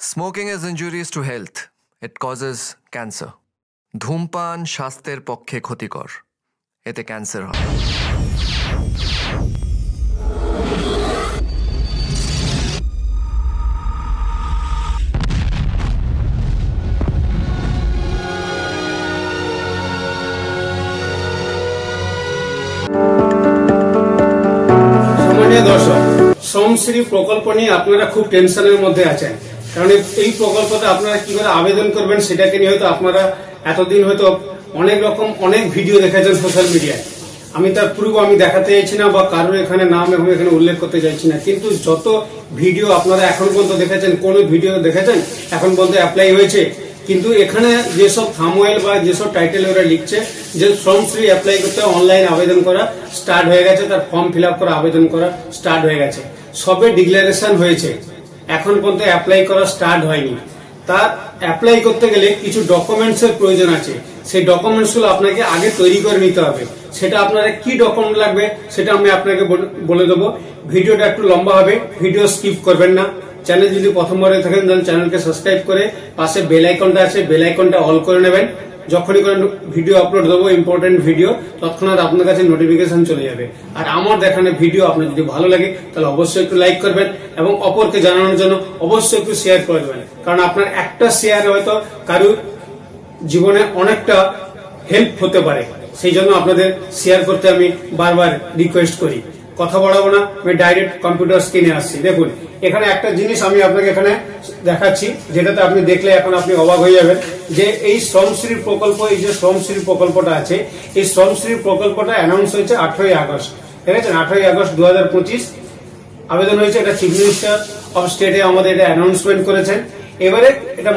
Smoking is injurious to health. It causes cancer. ধূমপান স্বাস্থ্যের পক্ষে ক্ষতিকর। এতে ক্যান্সার হয়। সম্মানীয় দর্শক, শ্রমশ্রী প্রকল্প নিয়ে আপনারা খুব টেনশনের মধ্যে আছেন, কারণ এই প্রকল্পতে আপনারা কি করে আবেদন করবেন সেটাকে নিয়ে হয়তো আপনারা এতদিন হয়তো অনেক ভিডিও দেখেছেন সোশ্যাল মিডিয়ায়। আমি তার প্রুফ আমি দেখাতে চাইছি না বা কারোর এখানে নাম আমি এখানে উল্লেখ করতে চাইছি না, কিন্তু যত ভিডিও আপনারা এখন পর্যন্ত দেখেছেন, কোন ভিডিও দেখেছেন এখন পর্যন্ত অ্যাপ্লাই হয়েছে, কিন্তু এখানে যেসব থামওয়েল বা যেসব টাইটেল ওরা লিখছে যে শ্রমশ্রী অ্যাপ্লাই করতে অনলাইন আবেদন করা স্টার্ট হয়ে গেছে, তার ফর্ম ফিল আপ করা আবেদন করা স্টার্ট হয়ে গেছে, সবে ডিক্লারেশন হয়েছে, এখন পর্যন্ত অ্যাপ্লাই করা স্টার্ট হয়নি। তার অ্যাপ্লাই করতে গেলে কিছু ডকুমেন্টস এর প্রয়োজন আছে, সেই ডকুমেন্টস গুলো আপনাকে আগে তৈরি করে নিতে হবে। সেটা আপনারা কি ডকুমেন্ট লাগবে সেটা আমি আপনাকে বলে দেবো। ভিডিওটা একটু লম্বা হবে, ভিডিও স্কিপ করবেন না। চ্যানেল যদি প্রথমবার থাকেন তাহলে চ্যানেলকে সাবস্ক্রাইব করে পাশে বেল আইকনটা আছে, বেল আইকনটা অল করে নেবেন। যখনই কোনো ভিডিও আপলোড দেবো ইম্পর্টেন্ট ভিডিও, তৎক্ষণাৎ আপনার কাছে নোটিফিকেশন চলে যাবে। আর আমার দেখানো ভিডিও আপনার যদি ভালো লাগে তাহলে অবশ্যই একটু লাইক করবেন এবং অপরকে জানানোর জন্য অবশ্যই একটু শেয়ার করে দেবেন, কারণ আপনার একটা শেয়ার হয়তো কারুর জীবনে অনেকটা হেল্প হতে পারে। সেই জন্য আপনাদের শেয়ার করতে আমি বারবার রিকোয়েস্ট করি। কথা বাড়াবো না, আমি ডাইরেক্ট কম্পিউটার স্ক্রিনে আসছি। দেখুন, এখানে একটা জিনিস আমি আপনাকে এখানে দেখাচ্ছি, যেটাতে আপনি দেখলে এখন আপনি অবাক হয়ে যাবেন যে এই শ্রমশ্রী প্রকল্প, এই যে শ্রমশ্রী প্রকল্পটা আছে, এই শ্রমশ্রী প্রকল্পটা অ্যানাউন্স হয়েছে 18ই আগস্ট। ঠিক আছে, 18ই আগস্ট 2025 আবেদন হয়েছে। এটা চিফ মিনিস্টার অফ স্টেটে আমাদের এটা অ্যানাউন্সমেন্ট করেছেন। এবারে এটা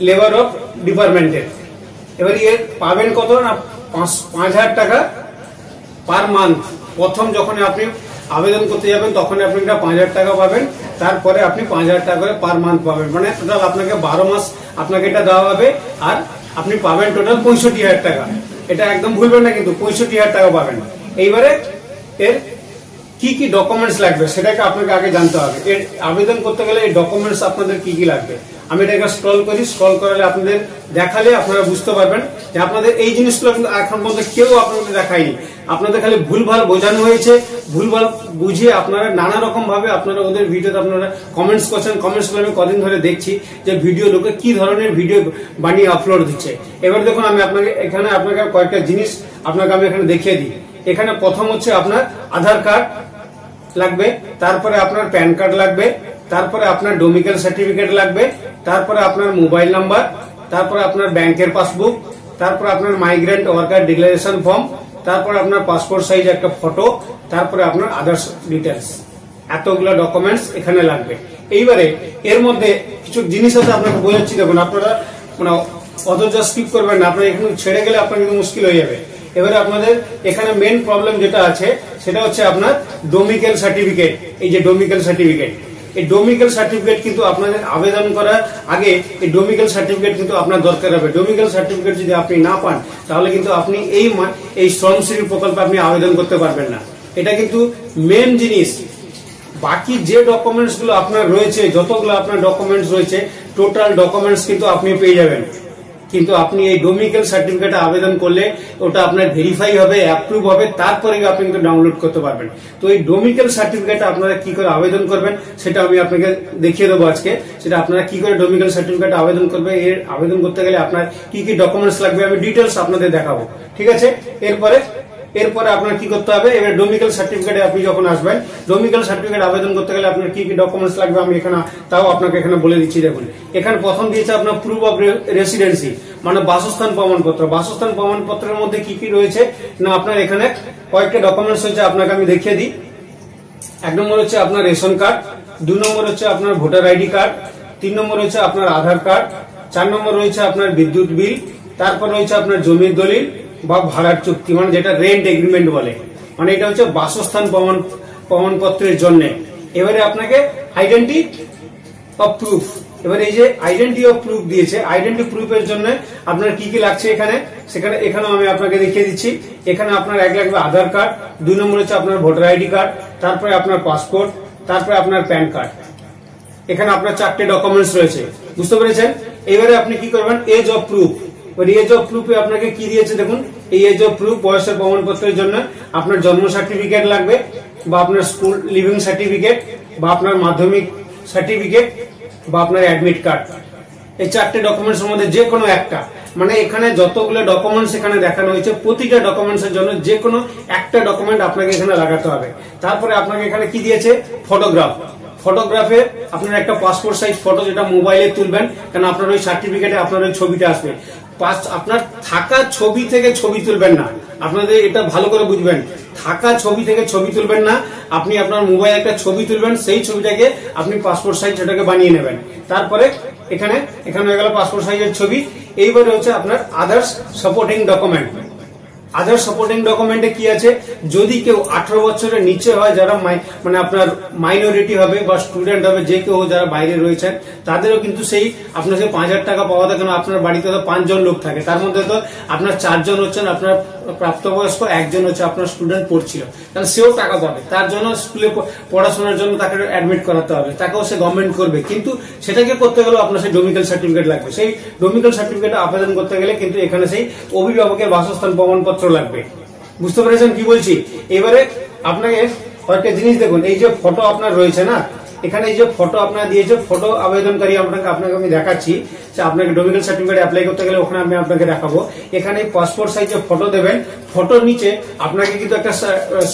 লেবার অফ ডিপার্টমেন্টের। এবারে এর পাবেন কত না 5,000 টাকা পার মান্থ। প্রথম যখন আপনি আবেদন করতে যাবেন তখন আপনি 5,000 টাকা পাবেন, তারপরে আপনি 5,000 টাকা করে পার মান্থ পাবেন, মানে টোটাল আপনাকে 12 মাস আপনাকে এটা দেওয়া হবে। আর আপনি পাবেন টোটাল 65,000 টাকা। এটা একদম ভুলবেন না, কিন্তু 65,000 টাকা পাবেন। এইবারে এর কি কি ডকুমেন্টস লাগবে সেটাকে আপনাকে আগে জানতে হবে। এর আবেদন করতে গেলে এই ডকুমেন্টস আপনাদের কি কি লাগবে আমি এটাকে স্ক্রল করি। স্ক্রল করালে আপনাদের দেখালে আপনারা বুঝতে পারবেন যে আপনাদের এই জিনিসগুলো কিন্তু এখন পর্যন্ত কেউ আপনাদের দেখায়নি। আপনাদের খালি ভুলভাল বোঝানো হয়েছে, ভুলভাল বুঝিয়ে আপনারা নানা রকম ভাবে আপনারা ওদের ভিডিওতে আপনারা কমেন্টস করছেন। কমেন্টস গুলো আমি কদিন ধরে দেখছি যে ভিডিও লোকে কি ধরনের ভিডিও বানিয়ে আপলোড দিচ্ছে। এবার দেখুন, আমি আপনাকে এখানে আপনাকে কয়েকটা জিনিস আপনাকে আমি এখানে দেখিয়ে দিই। এখানে প্রথম হচ্ছে আপনার আধার কার্ড লাগবে, তারপরে আপনার প্যান কার্ড লাগবে, তারপরে আপনার ডোমিসাইল সার্টিফিকেট লাগবে, তারপরে আপনার মোবাইল নাম্বার, তারপরে আপনার ব্যাংকের পাসবুক, তারপরে আপনার মাইগ্রেন্ট ওয়ার্কার ডিক্লারেশন ফর্ম, তারপরে আপনার পাসপোর্ট সাইজ একটা ফটো, তারপরে আপনার আদার্স ডিটেলস। এতগুলো ডকুমেন্টস এখানে লাগবে। এইবারে এর মধ্যে কিছু জিনিস আছে আপনাকে বোঝাচ্ছি। দেখুন, আপনারা মানে অথচ স্কিপ করবেন না, আপনার এখানে ছেড়ে গেলে আপনার কিন্তু মুশকিল হয়ে যাবে। এবারে আপনাদের এখানে মেন প্রবলেম যেটা আছে সেটা হচ্ছে আপনার ডোমিসাইল সার্টিফিকেট। এই যে ডোমিসাইল সার্টিফিকেট, এই ডোমিসাইল সার্টিফিকেট কিন্তু আপনাদের আবেদন করার আগে এই ডোমিসাইল সার্টিফিকেট কিন্তু আপনার দরকার হবে। ডোমিসাইল সার্টিফিকেট যদি আপনি না পান তাহলে কিন্তু আপনি এই শ্রমশ্রী প্রকল্পে আপনি আবেদন করতে পারবেন না। এটা কিন্তু মেন জিনিস। বাকি যে ডকুমেন্টস গুলো আপনার রয়েছে, যতগুলো আপনার ডকুমেন্টস রয়েছে, টোটাল ডকুমেন্টস কিন্তু আপনি পেয়ে যাবেন, কিন্তু আপনি এই ডোমিসাইল সার্টিফিকেট আবেদন করলে ওটা আপনার ভেরিফাই হবে, অ্যাপ্রুভ হবে, তারপরে আপনি কিন্তু ডাউনলোড করতে পারবেন। তো এই ডোমিসাইল সার্টিফিকেট আপনারা কি করে আবেদন করবেন সেটা আমি আপনাকে দেখিয়ে দেবো আজকে। সেটা আপনারা কি করে ডোমিসাইল সার্টিফিকেট আবেদন করবে, এর আবেদন করতে গেলে আপনার কি কি ডকুমেন্টস লাগবে আমি ডিটেলস আপনাদের দেখাবো। ঠিক আছে, এরপরে আপনার কি করতে হবে, এবার ডোমিসাইল সার্টিফিকেটে আপনি যখন আসবেন, ডোমিসাইল সার্টিফিকেট আবেদন করতে গেলে আপনার কি কি ডকুমেন্টস লাগবে আমি এখানে তাও আপনাকে এখানে বলে দিচ্ছি। দেখুন, এখানে প্রথম দিয়েছে আপনার প্রুফ অফ রেসিডেন্সি, মানে বাসস্থান প্রমাণপত্র। বাসস্থান প্রমাণপত্রের মধ্যে কি কি রয়েছে না আপনার এখানে কয়েকটা ডকুমেন্টস হচ্ছে, আপনাকে আমি দেখিয়ে দিই। 1 নম্বর হচ্ছে আপনার রেশন কার্ড, 2 নম্বর হচ্ছে আপনার ভোটার আইডি কার্ড, 3 নম্বর হচ্ছে আপনার আধার কার্ড, 4 নম্বর রয়েছে আপনার বিদ্যুৎ বিল, তারপর রয়েছে আপনার জমির দলিল বা ভাড়ার চুক্তি, মানে যেটা রেন্ট এগ্রিমেন্ট বলে, মানে এটা হচ্ছে বাসস্থান প্রমাণপত্রের জন্য। এবারে আপনাকে আইডেন্টি অফ প্রুফ, এবার এই যে আইডেন্টি অফ প্রুফ দিয়েছে, আইডেন্টি প্রুফের জন্য আপনার কি কি লাগছে এখানেও আমি আপনাকে দেখিয়ে দিচ্ছি। এখানে আপনার 1 লাগবে আধার কার্ড, 2 নম্বর হচ্ছে আপনার ভোটার আইডি কার্ড, তারপরে আপনার পাসপোর্ট, তারপরে আপনার প্যান কার্ড। এখানে আপনার 4টে ডকুমেন্টস রয়েছে, বুঝতে পেরেছেন। এবারে আপনি কি করবেন, age of proof. Age of প্রুফে আপনাকে কি দিয়েছে দেখুন, এই এজ অফ প্রুফ বয়সের প্রমাণপত্রের জন্য আপনার জন্ম সার্টিফিকেট লাগবে, বা আপনার স্কুল লিভিং সার্টিফিকেট, বা আপনার মাধ্যমিক সার্টিফিকেট, বা আপনার অ্যাডমিট কার্ড। এই 4টে ডকুমেন্টস এর মধ্যে যে কোনো একটা, মানে এখানে যতগুলো ডকুমেন্টস এখানে দেখানো হয়েছে প্রতিটা ডকুমেন্টস এর জন্য যে কোনো একটা ডকুমেন্ট আপনাকে এখানে লাগাতে হবে। তারপরে আপনাকে এখানে কি দিয়েছে, ফটোগ্রাফ। ফটোগ্রাফে আপনার একটা পাসপোর্ট সাইজ ফটো, যেটা মোবাইলে তুলবেন, কারণ আপনার ওই সার্টিফিকেটে আপনার ওই ছবিটা আসবে। আপনার থাকা ছবি থেকে ছবি তুলবেন না, আপনাদের এটা ভালো করে বুঝবেন। থাকা ছবি থেকে ছবি তুলবেন না, আপনি আপনার মোবাইলে একটা ছবি তুলবেন, সেই ছবিটাকে আপনি পাসপোর্ট সাইজ সেটাকে বানিয়ে নেবেন। তারপরে এখানে হয়ে গেল পাসপোর্ট সাইজের ছবি। এইবারে হচ্ছে আপনার আদার্স সাপোর্টিং ডকুমেন্ট। আদার সাপোর্টিং ডকুমেন্টে কি আছে, যদি কেউ 18 বছরের নিচে হয়, যারা মানে আপনার মাইনরিটি হবে বা স্টুডেন্ট হবে, যে কেউ যারা বাইরে রয়েছেন, তাদেরও কিন্তু সেই আপনাকে 5000 টাকা পাওয়া থাকে। কারণ আপনার বাড়িতে তো 5 জন লোক থাকে, তার মধ্যে তো আপনার 4 জন হচ্ছেন আপনার প্রাপ্তবয়স্ক, একজন হচ্ছে আপনার স্টুডেন্ট পড়ছিল, তাহলে সেও টাকা পাবে। তার জন্য স্কুলে পড়াশোনার জন্য তাকে অ্যাডমিট করাতে হবে, তাকেও সে গভর্নমেন্ট করবে। কিন্তু সেটাকে করতে গেলে আপনার সেই ডোমিসাইল সার্টিফিকেট লাগবে। সেই ডোমিসাইল সার্টিফিকেট আবেদন করতে গেলে কিন্তু এখানে সেই অভিভাবকের বাসস্থান প্রমাণপত্র লাগবে। বুঝতে পেরেছেন কি বলছি। এবারে আপনাকে কয়েকটা জিনিস দেখুন, এই যে ফটো আপনার রয়েছে না, এখানে এই যে ফটো আপনার দিয়েছে, ফটো আবেদনকারী আপনাকে আমি দেখাচ্ছি যে আপনাকে ডোমিসাইল সার্টিফিকেট অ্যাপ্লাই করতে গেলে ওখানে আমি আপনাকে দেখাবো। এখানে পাসপোর্ট সাইজের ফটো দেবেন, ফটোর নিচে আপনাকে কিন্তু একটা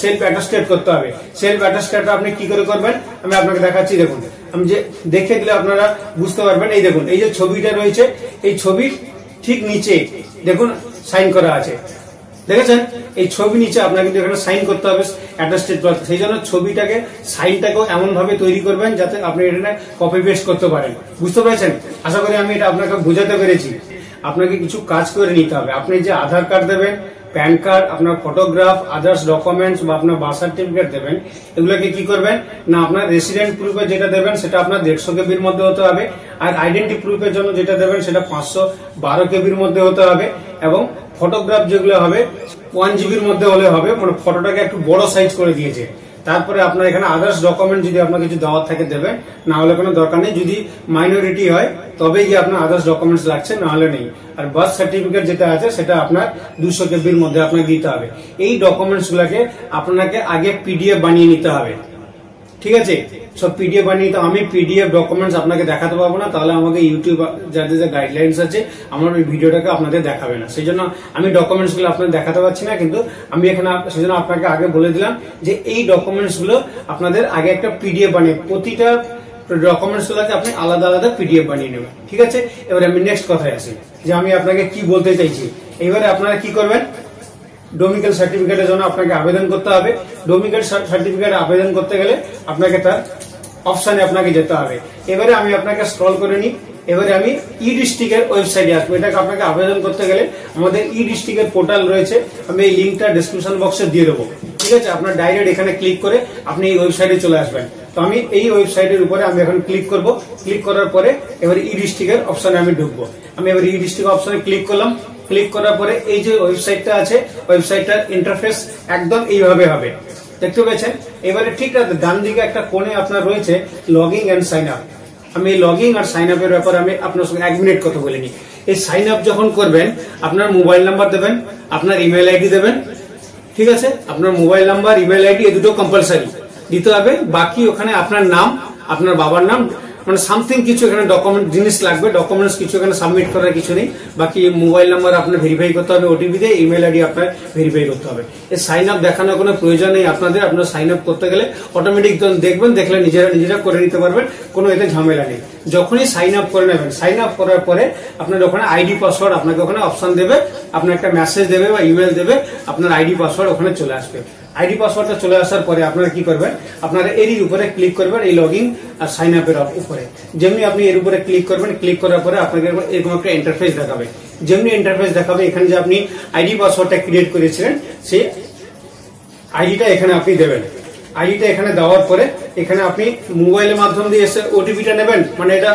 সেলফ অ্যাটাস্টেড করতে হবে। সেলফ অ্যাটাস্টেড আপনি কি করে করবেন আমি আপনাকে দেখাচ্ছি। দেখুন, আমি যে দেখে দিলে আপনারা বুঝতে পারবেন। এই দেখুন, এই যে ছবিটা রয়েছে, এই ছবির ঠিক নিচে দেখুন সাইন করা আছে, দেখেছেন? এই ছবি নিচে আপনাকে কিন্তু এখানে সাইন করতে হবে অ্যাটাস্টেড করতে। সেই জন্য ছবিটাকে সাইনটাকেও এমন ভাবে তৈরি করবেন যাতে আপনি এখানে কপি পেস্ট করতে পারেন। বুঝতে পেরেছেন? আশা করি আমি এটা আপনাকে বোঝাতে পেরেছি। আপনাকে কিছু কাজ করে নিতে হবে। আপনি যে আধার কার্ড দেবেন, প্যান কার্ড, আপনার ফটোগ্রাফ, আদার্স ডকুমেন্টস বা আপনার বার্থ সার্টিফিকেট দেবেন, এগুলোকে কি করবেন না, আপনার রেসিডেন্ট প্রুফে যেটা দেবেন সেটা আপনার 150 কেবির মধ্যে হতে হবে। আর আইডেন্টি প্রুফের জন্য যেটা দেবেন সেটা 512 কেবির মধ্যে হতে হবে। এবং ফটোগ্রাফ যেগুলো হবে 1 জিবির মধ্যে হলে হবে, মানে ফটোটাকে একটু বড় সাইজ করে দিয়েছে। তারপরে আপনার এখানে আদার্স ডকুমেন্ট যদি আপনার কিছু দেওয়ার থাকে দেবেন, না হলে কোনো দরকার নেই। যদি মাইনরিটি হয় তবে গিয়ে আপনার আদার্স ডকুমেন্টস লাগছে, না হলে নেই। আর বার্থ সার্টিফিকেট যেটা আছে সেটা আপনার 200 কেবির মধ্যে আপনাকে দিতে হবে। এই ডকুমেন্টস গুলাকে আপনাকে আগে পিডিএফ বানিয়ে নিতে হবে, ঠিক আছে? সব পিডিএফ বানিয়ে নিতে। আমি পিডিএফ ডকুমেন্টস আপনাকে দেখাতে পারবো না, তাহলে আমাকে ইউটিউব যাদের যে গাইডলাইন্স আছে আমার ওই ভিডিওটাকে আপনাদের দেখাবে না। সেই জন্য আমি ডকুমেন্টস গুলো আপনাদের দেখাতে পারছি না। কিন্তু আমি এখানে সেই জন্য আপনাকে আগে বলে দিলাম যে এই ডকুমেন্টস গুলো আপনাদের আগে একটা পিডিএফ বানিয়ে, প্রতিটা ডকুমেন্টস গুলোকে আপনি আলাদা আলাদা পিডিএফ বানিয়ে নেবেন, ঠিক আছে? এবারে আমি নেক্সট কথায় আসি যে আমি আপনাকে কি বলতে চাইছি। এবারে আপনারা কি করবেন, ডোমিসাইল সার্টিফিকেটের জন্য আপনাকে আবেদন করতে হবে। ডোমিসাইল সার্টিফিকেট আবেদন করতে গেলে আপনাকে তার অপশনে আপনাকে যেতে হবে। এবারে আমি আপনাকে স্ক্রল করে নিই। এবারে আমি ই ডিস্ট্রিক্টের ওয়েবসাইটে আসবো। এটাকে আপনাকে আবেদন করতে গেলে আমাদের ই ডিস্ট্রিক্টের পোর্টাল রয়েছে, আমি এই লিঙ্কটা ডেসক্রিপশন বক্সে দিয়ে দেবো, ঠিক আছে? আপনার ডাইরেক্ট এখানে ক্লিক করে আপনি এই ওয়েবসাইটে চলে আসবেন। তো আমি এই ওয়েবসাইটের উপরে আমি এখন ক্লিক করব। ক্লিক করার পরে এবার ই ডিস্ট্রিক্টের অপশনে আমি ঢুকবো। আমি এবার ই ডিস্ট্রিক্ট অপশনে ক্লিক করলাম। ক্লিক করার পরে এই যে ওয়েবসাইটটা আছে, ওয়েবসাইটটার ইন্টারফেস একদম এইভাবে হবে, দেখতে পেয়েছেন? এবারে ঠিক ডান দিকে একটা কোণে আপনার রয়েছে লগইন এন্ড সাইন আপ। আমি এই লগইন আর সাইন আপের ব্যাপারে আমি আপনার সঙ্গে 1 মিনিট কথা বলে নিই। এই সাইন আপ যখন করবেন, আপনার মোবাইল নাম্বার দেবেন, আপনার ইমেল আইডি দেবেন, ঠিক আছে? আপনার মোবাইল নাম্বার, ইমেল আইডি এই দুটো কম্পালসারি দিতে হবে। বাকি ওখানে আপনার নাম, আপনার বাবার নাম, মানে সামথিং কিছু এখানে ডকুমেন্ট জিনিস লাগবে, ডকুমেন্টস কিছু এখানে সাবমিট করার কিছু নেই। বাকি মোবাইল নাম্বার আপনার ভেরিফাই করতে হবে ওটিপি দিয়ে, ইমেল আইডি আপনার ভেরিফাই করতে হবে। এই সাইন আপ দেখানোর কোনো প্রয়োজন নেই আপনাদের। আপনার সাইন আপ করতে গেলে অটোমেটিক দেখবেন, দেখলে নিজেরা করে নিতে পারবেন, কোনো এতে ঝামেলা নেই। যখনই সাইন আপ করে নেবেন, সাইন আপ করার পরে আপনার ওখানে আইডি পাসওয়ার্ড আপনাকে ওখানে অপশন দেবে, আপনার একটা মেসেজ দেবে বা ইমেল দেবে, আপনার আইডি পাসওয়ার্ড ওখানে চলে আসবে। আইডি পাসওয়ার্ডটা চলে আসার পরে আপনারা কি করবেন, আপনারা এর উপরে ক্লিক করবেন, এই লগইন আর সাইন আপের উপরে। যেমনি আপনি এর উপরে ক্লিক করবেন, ক্লিক করার পরে আপনাকে এরকম একটা ইন্টারফেস দেখাবে। যেমনি ইন্টারফেস দেখাবে, এখানে যে আপনি আইডি পাসওয়ার্ডটা ক্রিয়েট করেছিলেন সেই আইডিটা এখানে আপনি দেবেন। আইডিটা এখানে দেওয়ার পরে এখানে আপনি মোবাইলের মাধ্যম দিয়ে এসে ওটিপিটা নেবেন, মানে এটা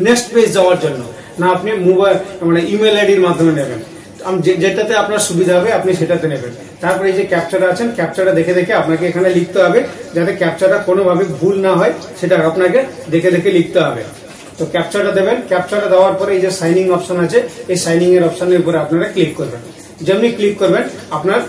নেক্সট পেজ যাওয়ার জন্য, না আপনি মোবাইল মানে ইমেল আইডির মাধ্যমে নেবেন। যেটাতে আপনার সুবিধা হবে আপনি সেটাতে নেবেন। তারপরে এই যে ক্যাপচাটা আছেন, ক্যাপচাটা দেখে দেখে আপনাকে এখানে লিখতে হবে, যাতে ক্যাপচাটা কোনোভাবে ভুল না হয় সেটা আপনাকে দেখে দেখে লিখতে হবে। তো ক্যাপচাটা দেবেন, ক্যাপচাটা দেওয়ার পরে এই যে সাইনিং অপশন আছে, এই সাইনিং এর অপশনের উপরে আপনারা ক্লিক করবেন। যেমনি ক্লিক করবেন আপনার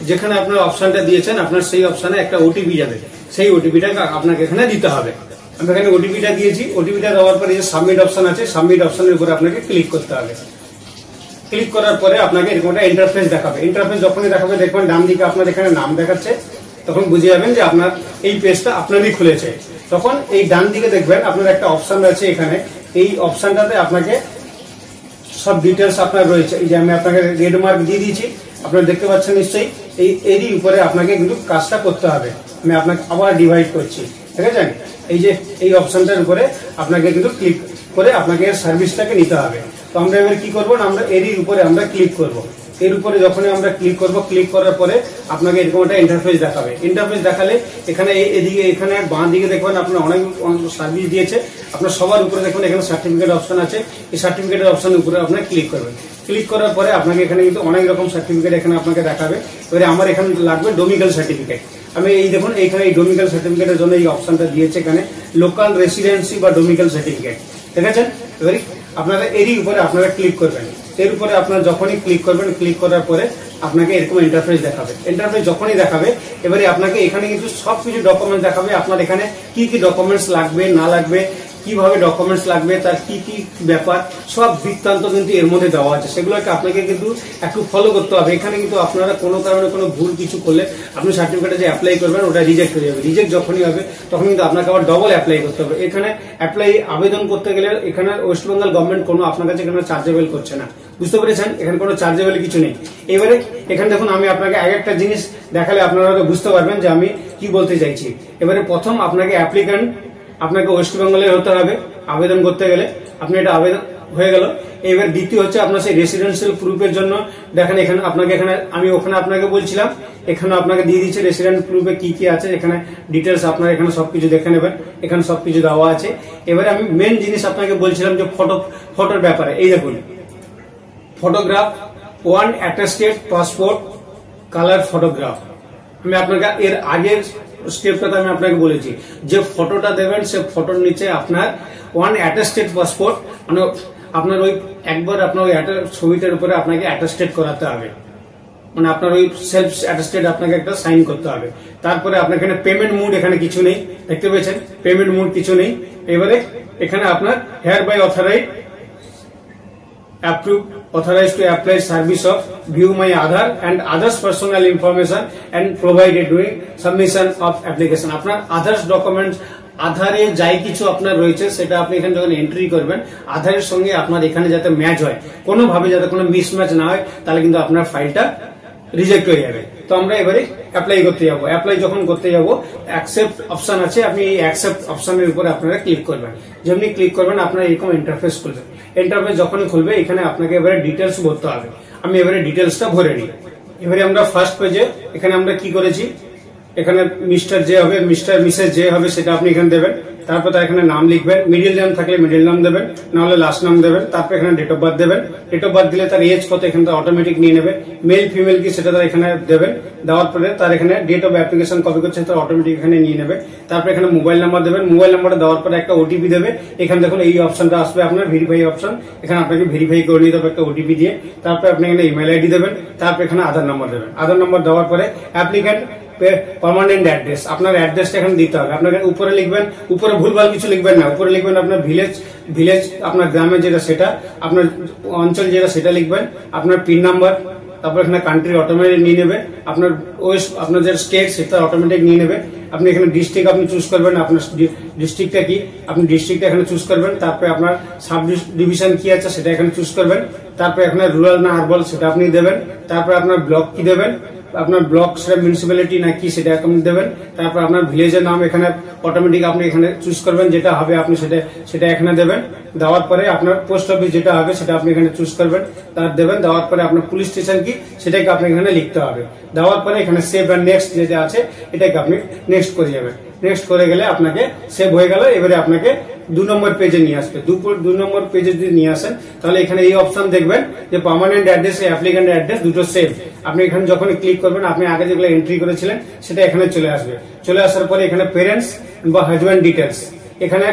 যেখানে আপনার অপশনটা দিয়েছেন আপনার সেই অপশনে একটা ওটিপি যাবে, সেই ওটিপিটা আপনাকে এখানে দিতে হবে। আমি এখানে ওটিপিটা দিয়েছি, ওটিপিটা দেওয়ার পরে যে সাবমিট অপশন আছে, সাবমিট অপশনের উপরে আপনাকে ক্লিক করতে হবে। ক্লিক করার পরে আপনাকে এরকম একটা ইন্টারফেস দেখাবে। ইন্টারফেস যখনই দেখাবে দেখবেন ডান দিকে আপনার এখানে নাম দেখাচ্ছে, তখন বুঝে যাবেন যে আপনার এই পেজটা আপনারই খুলেছে। তখন এই ডান দিকে দেখবেন আপনার একটা অপশন রয়েছে, এখানে এই অপশনটাতে আপনাকে সব ডিটেলস আপনার রয়েছে। এই যে আমি আপনাকে রেড মার্ক দিয়ে দিয়েছি, আপনারা দেখতে পাচ্ছেন নিশ্চয়ই। এরই উপরে আপনাকে কিন্তু কাজটা করতে হবে। আমি আপনাকে আবার ডিভাইড করছি, ঠিক আছে। এই যে এই অপশনটার উপরে আপনাকে কিন্তু ক্লিক করে আপনাকে সার্ভিসটাকে নিতে হবে। তো আমরা এবার কি করবো, আমরা এরই উপরে আমরা ক্লিক করব। এর উপরে যখনই আমরা ক্লিক করব, ক্লিক করার পরে আপনাকে এরকম একটা ইন্টারফেস দেখাবে। ইন্টারফেস দেখালে এখানে এদিকে এখানে বাঁ দিকে দেখবেন আপনার অনেক সার্ভিস দিয়েছে। আপনার সবার উপরে দেখবেন এখানে সার্টিফিকেট অপশন আছে, এই সার্টিফিকেটের অপশনের উপরে আপনার ক্লিক করবেন। ক্লিক করার পরে আপনাকে এখানে কিন্তু অনেক রকম সার্টিফিকেট এখানে আপনাকে দেখাবে। এবারে আমার এখানে লাগবে ডোমিসাইল সার্টিফিকেট। আমি এই দেখুন এইখানে এই ডোমিসাইল সার্টিফিকেটের জন্য এই অপশনটা দিয়েছে, এখানে লোকাল রেসিডেন্সি বা ডোমিসাইল সার্টিফিকেট, ঠিক আছে। এবারে আপনারা এরই উপরে আপনারা ক্লিক করবেন। এর উপরে আপনারা যখনই ক্লিক করবেন, ক্লিক করার পরে আপনাকে এরকম ইন্টারফেস দেখাবে। ইন্টারফেস যখনই দেখাবে এবারে আপনাকে এখানে কিন্তু সবকিছু ডকুমেন্টস দেখাবে। আপনার এখানে কি কি ডকুমেন্টস লাগবে না লাগবে, কিভাবে ডকুমেন্টস লাগবে, তার কি কি ব্যাপার, সব বৃত্তান্ত কিন্তু এর মধ্যে দেওয়া আছে। সেগুলোকে আপনাকে কিন্তু একটু ফলো করতে হবে। এখানে কিন্তু আপনারা কোনো কারণে কোনো ভুল কিছু করলে আপনি সার্টিফিকেটে যে অ্যাপ্লাই করবেন ওটা রিজেক্ট হয়ে যাবে। রিজেক্ট যখনই হবে তখন কিন্তু আপনাকে আবার ডবল অ্যাপ্লাই করতে হবে। এখানে অ্যাপ্লাই আবেদন করতে গেলে এখানে ওয়েস্ট বেঙ্গল গভর্নমেন্ট কোনো আপনার কাছে এখানে চার্জেবল করছে না, বুঝতে পেরেছেন। এখানে কোনো চার্জেবল কিছু নেই। এবারে এখানে দেখুন আমি আপনাকে একটা জিনিস দেখালে আপনারা বুঝতে পারবেন যে আমি কি বলতে চাইছি। এবারে প্রথম আপনাকে অ্যাপ্লিক্যান্ট আপনাকে ওয়েস্ট বেঙ্গলে হতে হবে আবেদন করতে গেলে। আপনি এটা আবেদন হয়ে গেল। এবার দ্বিতীয় হচ্ছে আপনার সেই রেসিডেন্সিয়াল প্রুফের জন্য দেখেন এখানে আপনাকে এখানে আমি ওখানে আপনাকে বলছিলাম, এখানে আপনাকে দিয়ে দিচ্ছে রেসিডেন্ট প্রুফে কি কি আছে। এখানে ডিটেলস আপনারা এখানে সবকিছু দেখে নেবেন, এখানে সবকিছু দেওয়া আছে। এবারে আমি মেন জিনিস আপনাকে বলছিলাম যে ফটোর ব্যাপারে। এই দেখুন photograph, one attested passport colour photograph. আমি আপনাকে এর আগের স্টেপটাতে আমি আপনাকে বলেছি যে ফটোটা দেবেন সে ফটোর নিচে আপনার ওয়ান অ্যাটেস্টেড পাসপোর্ট, মানে আপনার ওই একবার আপনার ওই ছবিটার উপরে আপনাকে অ্যাটেস্টেড করাতে হবে, মানে আপনার ওই সেলফ অ্যাটেস্টেড আপনাকে একটা সাইন করতে হবে। তারপরে আপনার এখানে পেমেন্ট মোড এখানে কিছু নেই, দেখতে পেয়েছেন পেমেন্ট মোড কিছু নেই। এবারে এখানে আপনার hereby authorized to apply service of view my Aadhaar and others personal information and provided during submission of application। আপনার আদার্স ডকুমেন্টস আধারে যাই কিছু আপনার রয়েছে সেটা আপনি এখানে যখন এন্ট্রি করবেন আধারের সঙ্গে আপনার এখানে যাতে ম্যাচ হয়, কোনোভাবে যাতে কোনো মিসম্যাচ না হয়, তাহলে কিন্তু আপনার ফাইলটা রিজেক্ট হয়ে যাবে। তো আমরা এবারে অ্যাপ্লাই করতে যাবো। অ্যাপ্লাই যখন করতে যাবো অ্যাকসেপ্ট অপশন আছে, আপনি এই অ্যাকসেপ্ট অপশনের উপরে আপনারা ক্লিক করবেন। যেমনি ক্লিক করবেন আপনার এরকম ইন্টারফেস খুলবে। ইন্টারফেস যখনই খুলবে এখানে আপনাকে এবারে ডিটেলস ভরতে হবে। আমি এবারে ডিটেলসটা ভরে নিই। এবারে আমরা ফার্স্ট পেজে এখানে আমরা কি করেছি, এখানে মিস্টার যে হবে, মিস্টার মিসেস যে হবে সেটা আপনি এখানে দেবেন। তারপর তার এখানে নাম লিখবেন, মিডিল নেম থাকলে মিডিল নাম দেবেন, না হলে লাস্ট নাম দেবেন। তারপর এখানে ডেট অফ বার্থ দেবেন। ডেট অফ বার্থ দিলে তার এজ কত এখানে অটোমেটিক নিয়ে নেবে। মেল ফিমেল কি সেটা তার এখানে দেবেন। দেওয়ার পরে তার এখানে ডেট অফ অ্যাপ্লিকেশন কপি করছে তার অটোমেটিক এখানে নিয়ে নেবে। তারপর এখানে মোবাইল নাম্বার দেবেন। মোবাইল নাম্বারটা দেওয়ার পরে একটা ওটিপি দেবে। এখানে দেখুন এই অপশনটা আসবে আপনার ভেরিফাই অপশন, এখানে আপনাকে ভেরিফাই করে নিতে হবে একটা ওটিপি দিয়ে। তারপর আপনি এখানে ইমেল আইডি দেবেন। তারপর এখানে আধার নাম্বার দেবেন। আধার নাম্বার দেওয়ার পরে অ্যাপ্লিক্যান্ট পার্মানেন্ট অ্যাড্রেস, আপনার অ্যাড্রেসটা এখানে দিতে হবে। আপনাকে উপরে লিখবেন, উপরে ভুলভাল কিছু লিখবেন না, উপরে লিখবেন আপনার ভিলেজ আপনার গ্রামে যেটা সেটা, আপনার অঞ্চল যেটা সেটা লিখবেন, আপনার পিন নাম্বার, তারপর এখানে কান্ট্রি অটোমেটিক নিয়ে নেবে, আপনার আপনার যে স্টেট সেটা অটোমেটিক নিয়ে নেবে। আপনি এখানে ডিস্ট্রিক্ট আপনি চুজ করবেন, আপনার ডিস্ট্রিক্টটা কি আপনি ডিস্ট্রিক্টটা এখানে চুজ করবেন। তারপরে আপনার সাব ডিভিশন কি আছে সেটা এখানে চুজ করবেন। তারপরে এখানে রুরাল না আরবান সেটা আপনি দেবেন। তারপরে আপনার ব্লক কি দেবেন, আপনার ব্লক সেটা মিউনিসিপ্যালিটি না কি সেটা আপনি দেবেন। তারপর আপনার ভিলেজের নাম এখানে অটোমেটিক আপনি এখানে চুজ করবেন, যেটা হবে আপনি সেটা এখানে দেবেন। দেওয়ার পরে আপনার পোস্ট অফিস যেটা হবে সেটা আপনি এখানে চুজ করবেন, তার দেবেন। দেওয়ার পরে আপনার পুলিশ স্টেশন কি সেটাকে আপনি এখানে লিখতে হবে। দেওয়ার পরে এখানে সেভ অ্যান্ড নেক্সট যেটা আছে এটাকে আপনি নেক্সট করে যাবেন। নেক্সট করে গেলে আপনাকে সেভ হয়ে গেল। এবারে আপনাকে 2 নম্বর পেজে নিয়ে আসবে। 2 নম্বর পেজে যদি নিয়ে আসেন তাহলে এখানে এই অপশন দেখবেন যে পার্মানেন্ট অ্যাড্রেস অ্যাপ্লিক্যান্ট অ্যাড্রেস দুটো সেম। আপনি এখানে যখন ক্লিক করবেন আপনি আগে যেগুলো এন্ট্রি করেছিলেন সেটা এখানে চলে আসবে। চলে আসার পরে এখানে পেরেন্টস বা হাজব্যান্ড ডিটেলস, এখানে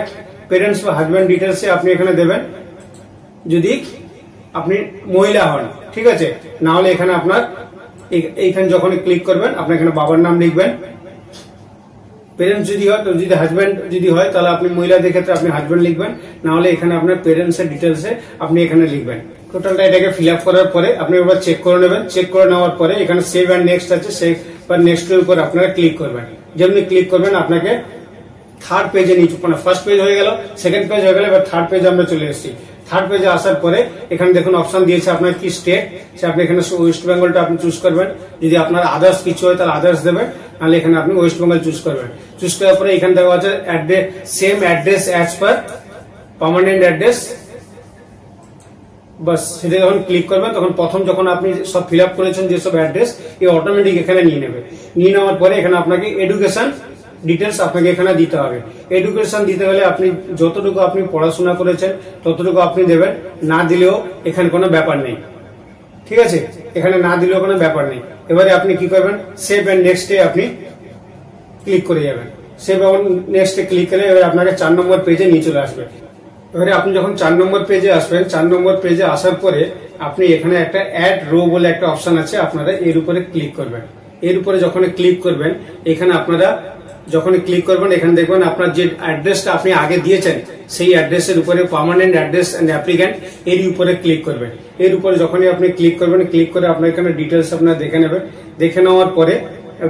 পেরেন্টস বা হাজব্যান্ড ডিটেলসে আপনি এখানে দেবেন যদি আপনি মহিলা হন, ঠিক আছে। না হলে এখানে আপনার এইখানে যখন ক্লিক করবেন আপনি এখানে বাবার নাম লিখবেন। পেরেন্টস যদি হয় তো, যদি হাজব্যান্ড যদি হয় তাহলে আপনি মহিলাদের ক্ষেত্রে আপনি হাজব্যান্ড লিখবেন, না হলে এখানে আপনার পেরেন্টস এর ডিটেলসে আপনি এখানে লিখবেন। টোটালটা এটাকে ফিল আপ করার পরে আপনি এবার চেক করে নেবেন। চেক করে নেওয়ার পরে এখানে সেভ অ্যান্ড নেক্সট আছে, সেভ বা নেক্সট এর উপর আপনারা ক্লিক করবেন। যেমনি ক্লিক করবেন আপনাকে থার্ড পেজে নিয়ে, মানে ফার্স্ট পেজ হয়ে গেল, সেকেন্ড পেজ হয়ে গেল, এবার থার্ড পেজে আমরা চলে এসেছি। থার্ড পেজে আসার পরে এখানে দেখুন অপশন দিয়েছে আপনার কি স্টেট, সে আপনি এখানে ওয়েস্ট বেঙ্গলটা আপনি চুজ করবেন। যদি আপনার আদার্স কিছু হয় তাহলে আদার্স দেবেন, নাহলে এখানে আপনি ওয়েস্ট বেঙ্গল চুজ করবেন। চুজ করার পরে এখানে দেওয়া আছে same address as per permanent address, বাস সেটা যখন ক্লিক করবেন তখন প্রথম যখন আপনি সব ফিল আপ করেছেন যেসব অ্যাড্রেস এই অটোমেটিক এখানে নিয়ে নেবে। নিয়ে নেওয়ার পরে এখানে আপনাকে এডুকেশন ডিটেলস আপনাকে এখানে দিতে হবে। এডুকেশন দিতে হলে আপনি যতটুকু আপনি পড়াশোনা করেছেন ততটুকু আপনি দেবেন, না দিলেও এখানে কোনো ব্যাপার নেই, ঠিক আছে। এখানে না দিলেও কোনো ব্যাপার নেই। এবারে আপনি কি করবেন, সেভ এন্ড নেক্সটে আপনি ক্লিক করে যাবেন। সেভ এবং নেক্সটে ক্লিক করে এবারে আপনাকে 4 নম্বর পেজে নিয়ে চলে আসবে। এবারে আপনি যখন 4 নম্বর পেজে আসবেন, 4 নম্বর পেজে আসার পরে আপনি এখানে একটা অ্যাড রো বলে একটা অপশন আছে, আপনারা এর উপরে ক্লিক করবেন। এর উপরে যখন ক্লিক করবেন এখানে আপনারা যখন ক্লিক করবেন এখানে দেখবেন আপনার যে অ্যাড্রেসটা আপনি আগে দিয়েছেন সেই অ্যাড্রেসের উপরে পার্মানেন্ট অ্যাড্রেস এন্ড অ্যাপ্লিক্যান্ট এর উপরে ক্লিক করবেন। এর উপরে যখনই আপনি ক্লিক করবেন, ক্লিক করে আপনার এখানে ডিটেলস আপনারা দেখে নেবেন। দেখে নেওয়ার পরে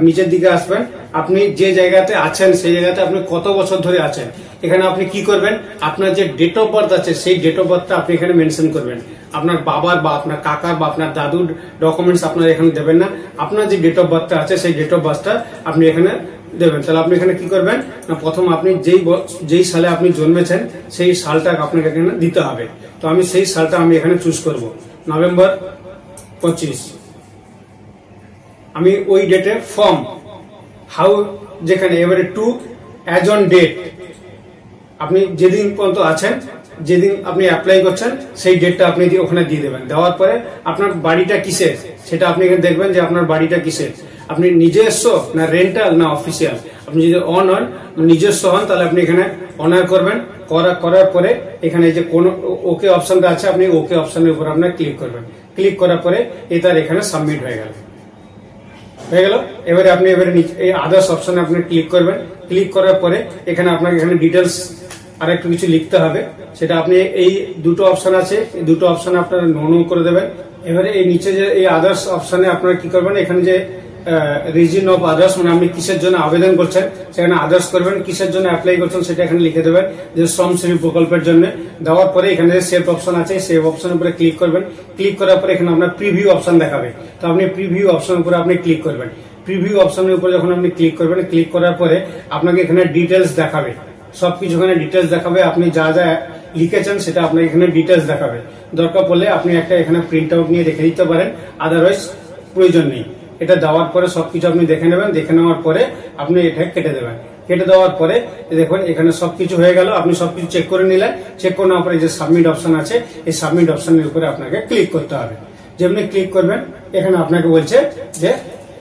নিচের দিকে আসবেন, আপনি যে জায়গাতে আছেন সেই জায়গাতে আপনি কত বছর ধরে আছেন এখানে আপনি কি করবেন, আপনার যে ডেট অফ বার্থ আছে সেই ডেট অফ বার্থটা আপনি এখানে মেনশন করবেন। আপনার বাবার বা আপনার কাকার বা আপনার দাদুর ডকুমেন্টস আপনারা এখানে দেবেন না, আপনার যে ডেট অফ বার্থটা আছে সেই ডেট অফ বার্থটা আপনি এখানে দেবেন। তাহলে আপনি এখানে কি করবেন না, প্রথম আপনি যেই সালে আপনি জন্মেছেন সেই সালটা আপনাকে এখানে দিতে হবে। তো আমি সেই সালটা আমি এখানে চুজ করব, নভেম্বর 25। আমি ওই ডেটে ফর্ম হাউ যেখানে এবারে টু অ্যাজ অন ডেট আপনি যেদিন পর্যন্ত আছেন, যেদিন আপনি অ্যাপ্লাই করছেন সেই ডেটটা আপনি ওখানে দিয়ে দেবেন। দেওয়ার পরে আপনার বাড়িটা কিসের সেটা আপনি এখানে দেখবেন যে আপনার বাড়িটা কিসের, আপনি নিজস্ব না রেন্টাল না অফিসিয়াল। আপনি যদি অন হন, নিজস্ব হন, তাহলে আপনি এখানে অনার করবেন। করার পরে এখানে যে কোন ওকে অপশনটা আছে আপনি ওকে অপশনের উপর আপনার ক্লিক করবেন। ক্লিক করার পরে তার এখানে সাবমিট হয়ে গেল। এবারে আপনি এই আদার্স অপশনে আপনি ক্লিক করবেন। ক্লিক করার পরে এখানে আপনাকে এখানে ডিটেলস আর একটু কিছু লিখতে হবে, সেটা আপনি এই দুটো অপশন আছে এই দুটো অপশনে আপনারা নো করে দেবেন। এবারে এই নিচে যে এই আদার্স অপশনে আপনারা কি করবেন, এখানে যে রিজন অফ আদার্স মানে আপনি কিসের জন্য আবেদন করছেন সেখানে আদার্স করবেন, কিসের জন্য অ্যাপ্লাই করছেন সেটা এখানে লিখে দেবেন যে শ্রমশ্রী প্রকল্পের জন্য। দেওয়ার পরে এখানে যে সেভ অপশন আছে সেভ অপশনের উপরে ক্লিক করবেন। ক্লিক করার পরে এখানে আপনার প্রিভিউ অপশন দেখাবে, তো আপনি প্রিভিউ অপশনের উপরে আপনি ক্লিক করবেন। প্রিভিউ অপশনের উপরে যখন আপনি ক্লিক করবেন, ক্লিক করার পরে আপনাকে এখানে ডিটেলস দেখাবে, সবকিছু এখানে ডিটেলস দেখাবে। আপনি যা যা লিখেছেন সেটা আপনাকে এখানে ডিটেলস দেখাবে। দরকার পড়লে আপনি একটা এখানে প্রিন্ট আউট নিয়ে রেখে দিতে পারেন, আদারওয়াইজ প্রয়োজন নেই। এটা দেওয়ার পরে সবকিছু আপনি দেখে নেবেন। দেখে নেওয়ার পরে আপনি এটা কেটে দেবেন। কেটে দেওয়ার পরে দেখুন এখানে সবকিছু হয়ে গেল। আপনি সবকিছু চেক করে নিলেন। চেক করে নেওয়ার পরে যে সাবমিট অপশন আছে এই সাবমিট অপশনের উপরে আপনাকে ক্লিক করতে হবে। যেমনি ক্লিক করবেন এখানে আপনাকে বলছে যে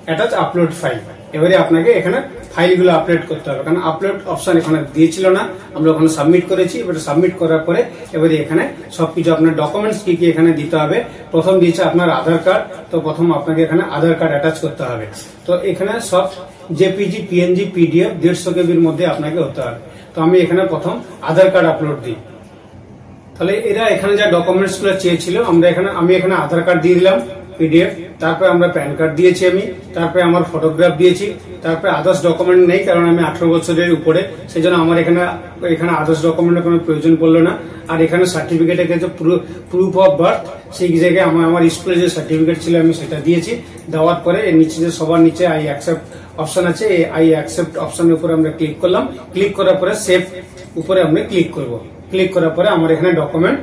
অ্যাটাচ আপলোড ফাইল। এবারে আপনাকে এখানে ফাইলগুলো আপলোড করতে হবে, কারণ আপলোড অপশন এখানে দিয়েছিল না, আমরা ওখানে সাবমিট করেছি। এবারে সাবমিট করার পরে এবারে এখানে সবকিছু আপনার ডকুমেন্টস কি কি এখানে দিতে হবে। প্রথম দিয়েছে আপনার আধার কার্ড, তো প্রথম আপনাকে এখানে আধার কার্ড অ্যাটাচ করতে হবে। তো এখানে সব জেপিজি পিএনজি পিডিএফ 150 কেবির মধ্যে আপনাকে হতে হবে। তো আমি এখানে প্রথম আধার কার্ড আপলোড দিই। তাহলে এরা এখানে যা ডকুমেন্টস গুলো চেয়েছিল আমি এখানে আধার কার্ড দিয়ে দিলাম পিডিএফ, তারপরে আমরা প্যান কার্ড দিয়েছি আমি, তারপরে আমার ফটোগ্রাফ দিয়েছি, তারপরে আদার্স ডকুমেন্ট নেই কারণ আমি 18 বছরের উপরে, সেই জন্য আমার এখানে আদার্স ডকুমেন্টের কোনো প্রয়োজন পড়লো না। আর এখানে সার্টিফিকেটের ক্ষেত্রে প্রুফ অফ বার্থ সেই জায়গায় আমার স্কুলে যে সার্টিফিকেট ছিল আমি সেটা দিয়েছি। দেওয়ার পরে এর নিচে যে সবার নিচে আই অ্যাকসেপ্ট অপশন আছে, এই আই অ্যাকসেপ্ট অপশনের উপরে আমরা ক্লিক করলাম। ক্লিক করার পরে সেভ উপরে আমরা ক্লিক করব। ক্লিক করার পরে আমার এখানে ডকুমেন্ট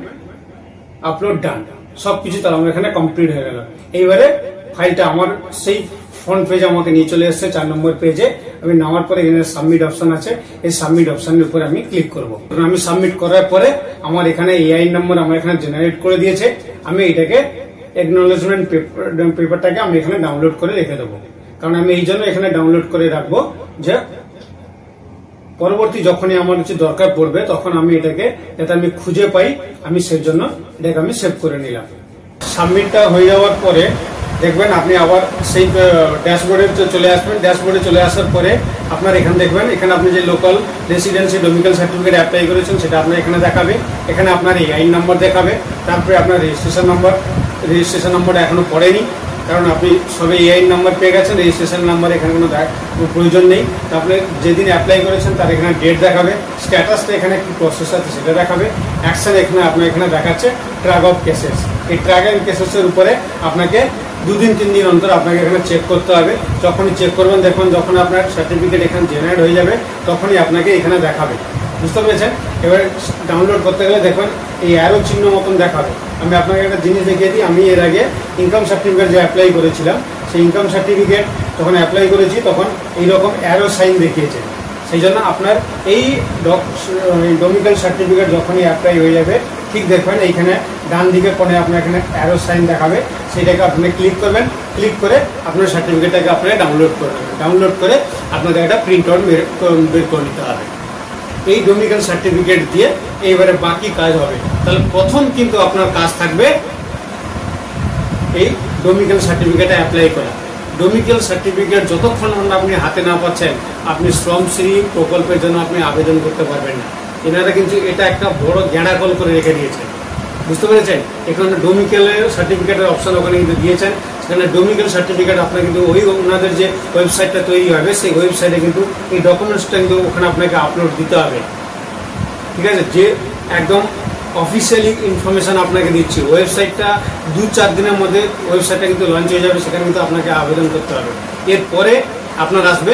আপলোড ডান, সবকিছু তাহলে আমার এখানে কমপ্লিট হয়ে গেল। এইবারে ফাইলটা আমার সেই ফ্রন্ট পেজে আমাকে নিয়ে চলে এসেছে 4 নম্বর পেজে। আমি নামার পরে এখানে সাবমিট অপশন আছে, এই সাবমিট অপশনের উপরে আমি ক্লিক করব। আমি সাবমিট করার পরে আমার এখানে এআই নম্বর আমার এখানে জেনারেট করে দিয়েছে। আমি এটাকে একনলেজমেন্ট পেপারটাকে আমি এখানে ডাউনলোড করে রেখে দেবো। কারণ আমি এই জন্য এখানে ডাউনলোড করে রাখবো যে পরবর্তী যখনই আমার কিছু দরকার পড়বে তখন আমি এটাকে যাতে আমি খুঁজে পাই, আমি সেই জন্য এটাকে আমি সেভ করে নিলাম। সাবমিটটা হয়ে যাওয়ার পরে দেখবেন আপনি আবার সেই ড্যাশবোর্ডে চলে আসবেন। ড্যাশবোর্ডে চলে আসার পরে আপনার এখানে দেখবেন, এখানে আপনি যে local residency domicile certificate apply করেছেন সেটা আপনার এখানে দেখাবে। এখানে আপনার এআই নাম্বার দেখাবে, তারপরে আপনার রেজিস্ট্রেশন নাম্বারটা এখনো পড়েনি, কারণ আপনি সবে এআই নাম্বার পেয়ে গেছেন, রেজিস্ট্রেশন নাম্বার এখানে কোনো প্রয়োজন নেই। তারপরে যেদিন অ্যাপ্লাই করেছেন তার এখানে ডেট দেখাবে, স্ট্যাটাসটা এখানে কি প্রসেস আছে সেটা দেখাবে, অ্যাকশন এখানে আপনার এখানে দেখাচ্ছে ট্র্যাক অফ কেসেস। এই ট্র্যাক অ্যান্ড কেসেসের উপরে আপনাকে 2 দিন 3 দিন অন্তর আপনাকে এখানে চেক করতে হবে। যখনই চেক করবেন দেখুন, যখন আপনার সার্টিফিকেট এখানে জেনারেট হয়ে যাবে তখনই আপনাকে এখানে দেখাবে। বুঝতে পেরেছেন? এবার ডাউনলোড করতে গেলে দেখবেন এই অ্যারো চিহ্ন মতন দেখাবে। আমি আপনাকে একটা জিনিস দেখিয়ে দিই, আমি এর আগে ইনকাম সার্টিফিকেট যে অ্যাপ্লাই করেছিলাম, সেই ইনকাম সার্টিফিকেট যখন অ্যাপ্লাই করেছি তখন এইরকম অ্যারো সাইন দেখিয়েছে। সেই জন্য আপনার এই ডোমিসাইল সার্টিফিকেট যখনই অ্যাপ্লাই হয়ে যাবে ঠিক দেখবেন এইখানে ডান দিকে কোণে আপনার এখানে অ্যারো সাইন দেখাবে, সেটাকে আপনি ক্লিক করবেন। ক্লিক করে আপনার সার্টিফিকেটটাকে আপনারা ডাউনলোড করবেন। ডাউনলোড করে আপনাদের একটা প্রিন্ট আউট বের করে নিতে হবে। এই ডোমিসাইল সার্টিফিকেট দিয়ে এইবারে বাকি কাজ হবে। তাহলে প্রথম কিন্তু আপনার কাজ থাকবে এই ডোমিসাইল সার্টিফিকেটে অ্যাপ্লাই করা। ডোমিসাইল সার্টিফিকেট যতক্ষণ আপনি হাতে না পাচ্ছেন আপনি শ্রমশ্রী প্রকল্পের জন্য আপনি আবেদন করতে পারবেন না। এনারা কিন্তু এটা একটা বড় গ্যাঁড়াকল করে রেখে দিয়েছে। বুঝতে পেরেছেন? এখানে ডোমিসাইলের সার্টিফিকেটের অপশন ওখানে কিন্তু দিয়েছেন। সেখানে ডোমিসাইল সার্টিফিকেট আপনার কিন্তু ওই ওনাদের যে ওয়েবসাইটটা তৈরি হবে সেই ওয়েবসাইটে কিন্তু এই ডকুমেন্টসটা কিন্তু ওখানে আপনাকে আপলোড দিতে হবে। ঠিক আছে? যে একদম অফিসিয়ালি ইনফরমেশন আপনাকে দিচ্ছি। ওয়েবসাইটটা 2-4 দিনের মধ্যে ওয়েবসাইটটা কিন্তু লঞ্চ হয়ে যাবে, সেখানে কিন্তু আপনাকে আবেদন করতে হবে। এরপরে আপনার আসবে,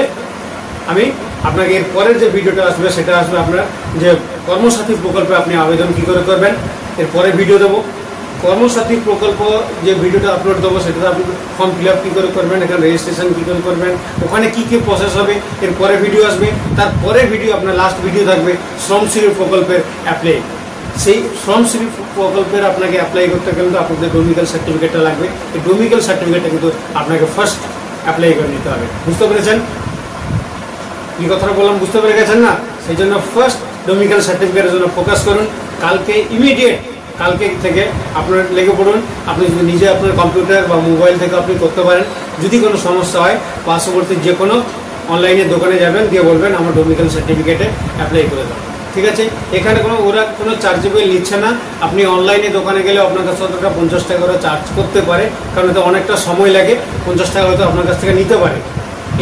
আমি আপনাকে এর পরের যে ভিডিওটা আসবে সেটা আসবে আপনার যে কর্মসাথী প্রকল্পে আপনি আবেদন কী করে করবেন, এরপরে ভিডিও দেবো। কর্মসাথী প্রকল্প যে ভিডিওটা আপলোড দেবো সেটা আপনি ফর্ম ফিল আপ কী করে করবেন, এখানে রেজিস্ট্রেশন কী করে করবেন, ওখানে কী কী প্রসেস হবে, এরপরে ভিডিও আসবে। তারপরে ভিডিও আপনার লাস্ট ভিডিও থাকবে শ্রমশ্রী প্রকল্পের অ্যাপ্লাই। সেই শ্রমশ্রী প্রকল্পের আপনাকে অ্যাপ্লাই করতে গেলে তো আপনাদের ডোমিসাইল সার্টিফিকেটটা লাগবে। এই ডোমিসাইল সার্টিফিকেটটা কিন্তু আপনাকে ফার্স্ট অ্যাপ্লাই করে নিতে হবে। বুঝতে পেরেছেন কি কথাটা বললাম? বুঝতে পেরে গেছেন না? সেই জন্য ফার্স্ট ডোমিসাইল সার্টিফিকেটের জন্য ফোকাস করুন। কালকে ইমিডিয়েট কালকে থেকে আপনার লেগে পড়ুন। আপনি যদি নিজে আপনার কম্পিউটার বা মোবাইল থেকে আপনি করতে পারেন। যদি কোনো সমস্যা হয় পার্শ্ববর্তী যে কোনো অনলাইনে দোকানে যাবেন, দিয়ে বলবেন আমার ডোমিসাইল সার্টিফিকেটে অ্যাপ্লাই করে দেন। ঠিক আছে? এখানে ওরা কোনো চার্জেবল নিচ্ছে না। আপনি অনলাইনে দোকানে গেলে আপনার কাছ থেকে 50 টাকা করে চার্জ করতে পারে, কারণ এতে অনেকটা সময় লাগে। 50 টাকা হয়তো আপনার কাছ থেকে নিতে পারে।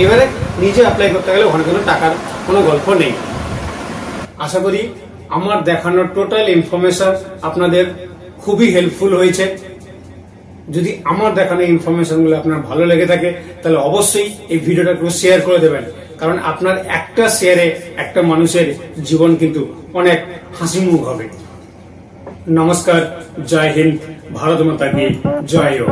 এবারে নিজে অ্যাপ্লাই করতে গেলে ওখানে কোনো টাকার কোনো গল্প নেই। আশা করি আমার দেখানোর টোটাল ইনফরমেশন আপনাদের খুবই হেল্পফুল হয়েছে। যদি আমার দেখানো ইনফরমেশনগুলো আপনার ভালো লেগে থাকে তাহলে অবশ্যই এই ভিডিওটা একটু শেয়ার করে দেবেন, কারণ আপনার একটা শেয়ারে একটা মানুষের জীবন কিন্তু অনেক হাসিমুখ হবে। নমস্কার, জয় হিন্দ, ভারত মাতা কি জয় হোক।